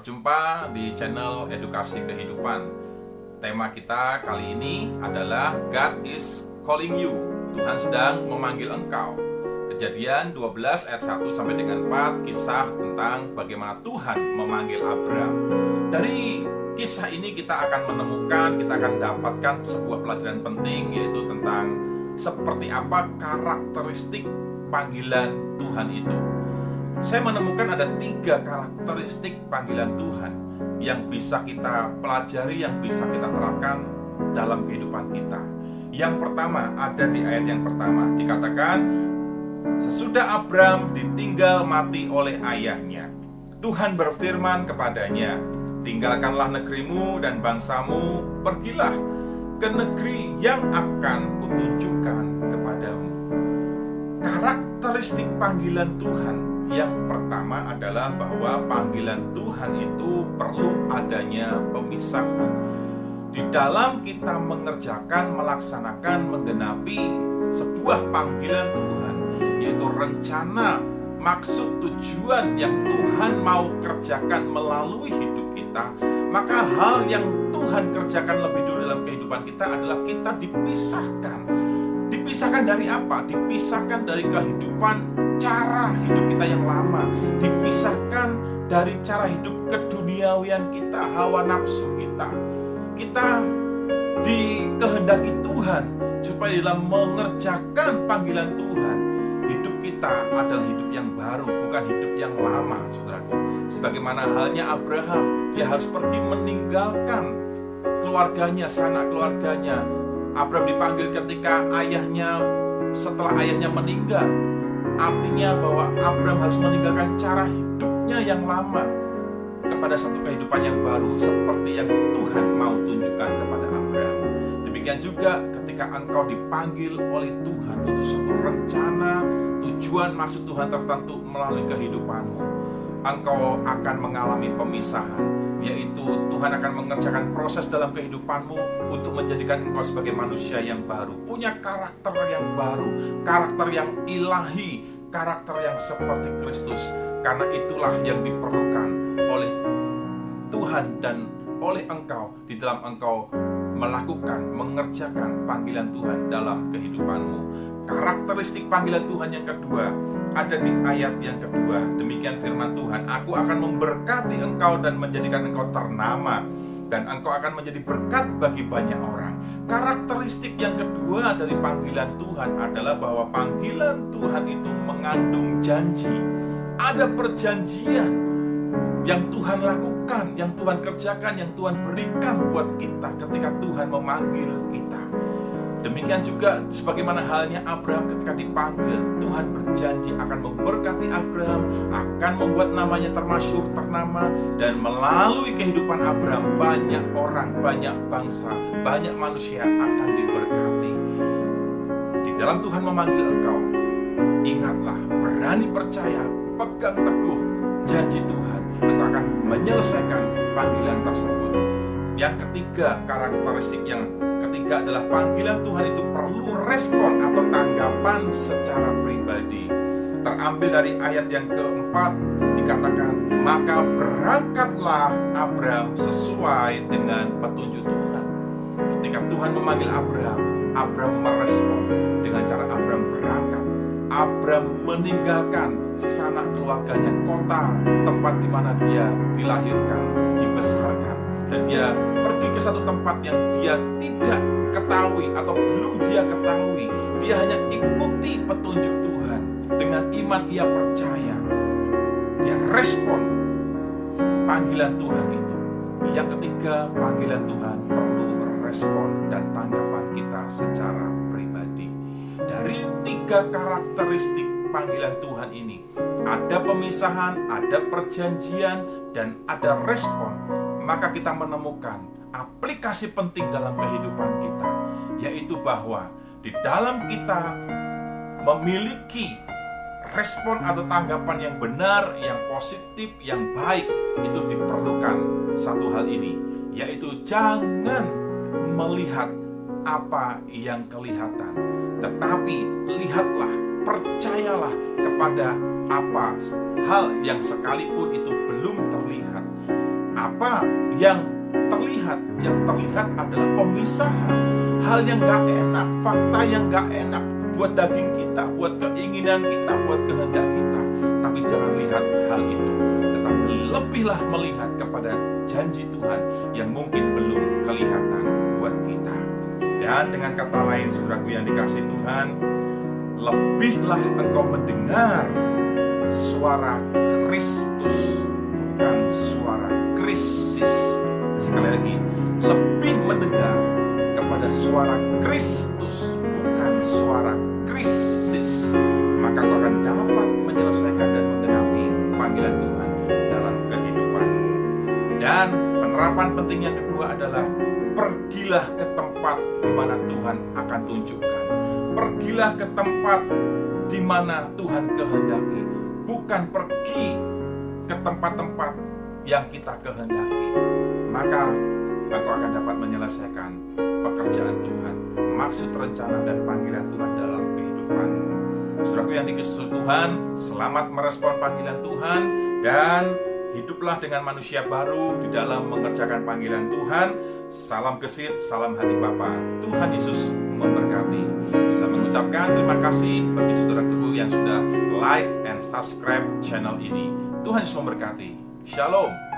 berjumpa di channel Edukasi Kehidupan. Tema kita kali ini adalah God is calling you. Tuhan sedang memanggil engkau. Kejadian 12 ayat 1 sampai dengan 4, kisah tentang bagaimana Tuhan memanggil Abraham. Dari kisah ini kita akan menemukan, kita akan dapatkan sebuah pelajaran penting, yaitu tentang seperti apa karakteristik panggilan Tuhan itu. Saya menemukan ada 3 karakteristik panggilan Tuhan yang bisa kita pelajari, yang bisa kita terapkan dalam kehidupan kita. Yang pertama, ada di ayat yang pertama, dikatakan, sesudah Abraham ditinggal mati oleh ayahnya, Tuhan berfirman kepadanya, tinggalkanlah negerimu dan bangsamu, pergilah ke negeri yang akan kutunjukkan kepadamu. Karakteristik panggilan Tuhan yang pertama adalah bahwa panggilan Tuhan itu perlu adanya pemisahan. Di dalam kita mengerjakan, melaksanakan, menggenapi sebuah panggilan Tuhan, yaitu rencana, maksud, tujuan yang Tuhan mau kerjakan melalui hidup kita, maka hal yang Tuhan kerjakan lebih dulu dalam kehidupan kita adalah kita dipisahkan. Dipisahkan dari apa? Dipisahkan dari kehidupan cara hidup kita yang lama, dipisahkan dari cara hidup keduniawian kita, hawa nafsu kita. Kita dikehendaki Tuhan supaya dalam mengerjakan panggilan Tuhan, hidup kita adalah hidup yang baru, bukan hidup yang lama, saudaraku. Sebagaimana halnya Abraham, dia harus pergi meninggalkan keluarganya, sanak keluarganya. Abraham dipanggil ketika setelah ayahnya meninggal. Artinya bahwa Abraham harus meninggalkan cara hidupnya yang lama kepada satu kehidupan yang baru, seperti yang Tuhan mau tunjukkan kepada Abraham. Demikian juga ketika engkau dipanggil oleh Tuhan untuk suatu rencana, tujuan, maksud Tuhan tertentu melalui kehidupanmu, engkau akan mengalami pemisahan, yaitu Tuhan akan mengerjakan proses dalam kehidupanmu untuk menjadikan engkau sebagai manusia yang baru, punya karakter yang baru, karakter yang ilahi, karakter yang seperti Kristus. Karena itulah yang diperlukan oleh Tuhan dan oleh engkau di dalam engkau melakukan, mengerjakan panggilan Tuhan dalam kehidupanmu. Karakteristik panggilan Tuhan yang kedua ada di ayat yang kedua. Demikian firman Tuhan, aku akan memberkati engkau dan menjadikan engkau ternama, dan engkau akan menjadi berkat bagi banyak orang. Karakteristik yang kedua dari panggilan Tuhan adalah bahwa panggilan Tuhan itu mengandung janji. Ada perjanjian yang Tuhan lakukan, yang Tuhan kerjakan, yang Tuhan berikan buat kita ketika Tuhan memanggil kita. Demikian juga sebagaimana halnya Abraham ketika dipanggil, Tuhan berjanji akan memberkati Abraham, akan membuat namanya termasyhur, ternama, dan melalui kehidupan Abraham banyak orang, banyak bangsa, banyak manusia akan diberkati. Di dalam Tuhan memanggil engkau, ingatlah, berani percaya, pegang teguh janji Tuhan, engkau akan menyelesaikan panggilan tersebut. Yang ketiga, karakteristik yang ketiga adalah panggilan Tuhan itu perlu respon atau tanggapan secara pribadi. Terambil dari ayat yang keempat, dikatakan, maka berangkatlah Abraham sesuai dengan petunjuk Tuhan. Ketika Tuhan memanggil Abraham, Abraham merespon dengan cara Abraham berangkat. Abraham meninggalkan sanak keluarganya, kota tempat di mana dia dilahirkan, dibesarkan, dan dia pergi ke satu tempat yang dia tidak ketahui atau belum dia ketahui. Dia hanya ikuti petunjuk Tuhan. Dengan iman ia percaya. Dia respon panggilan Tuhan itu. Yang ketiga, panggilan Tuhan perlu respon dan tanggapan kita secara pribadi. Dari 3 karakteristik panggilan Tuhan ini, ada pemisahan, ada perjanjian, dan ada respon. Maka kita menemukan aplikasi penting dalam kehidupan kita, yaitu bahwa di dalam kita memiliki respon atau tanggapan yang benar, yang positif, yang baik, itu diperlukan satu hal ini, yaitu jangan melihat apa yang kelihatan, tetapi lihatlah, percayalah kepada apa hal yang sekalipun itu belum terlihat. Apa yang terlihat? Yang terlihat adalah pemisahan. Hal yang gak enak, fakta yang gak enak buat daging kita, buat keinginan kita, buat kehendak kita. Tapi jangan lihat hal itu, tetapi lebihlah melihat kepada janji Tuhan yang mungkin belum kelihatan buat kita. Dan dengan kata lain, saudaraku yang dikasihi Tuhan, lebihlah engkau mendengar suara Kristus, bukan suara krisis. Sekali lagi, lebih mendengar kepada suara Kristus, bukan suara krisis. Maka kau akan dapat menyelesaikan dan menggenapi panggilan Tuhan dalam kehidupanmu. Dan penerapan penting yang kedua adalah pergilah ke tempat di mana Tuhan akan tunjukkan. Pergilah ke tempat di mana Tuhan kehendaki, bukan pergi ke tempat-tempat yang kita kehendaki. Maka engkau akan dapat menyelesaikan pekerjaan Tuhan, maksud, rencana, dan panggilan Tuhan dalam kehidupanmu. Saudaraku yang dikasihi Tuhan, selamat merespon panggilan Tuhan dan hiduplah dengan manusia baru di dalam mengerjakan panggilan Tuhan. Salam gesit, salam hati Bapa. Tuhan Yesus memberkati. Saya mengucapkan terima kasih bagi saudaraku yang sudah like and subscribe channel ini. Tuhan Yesus memberkati. Shalom.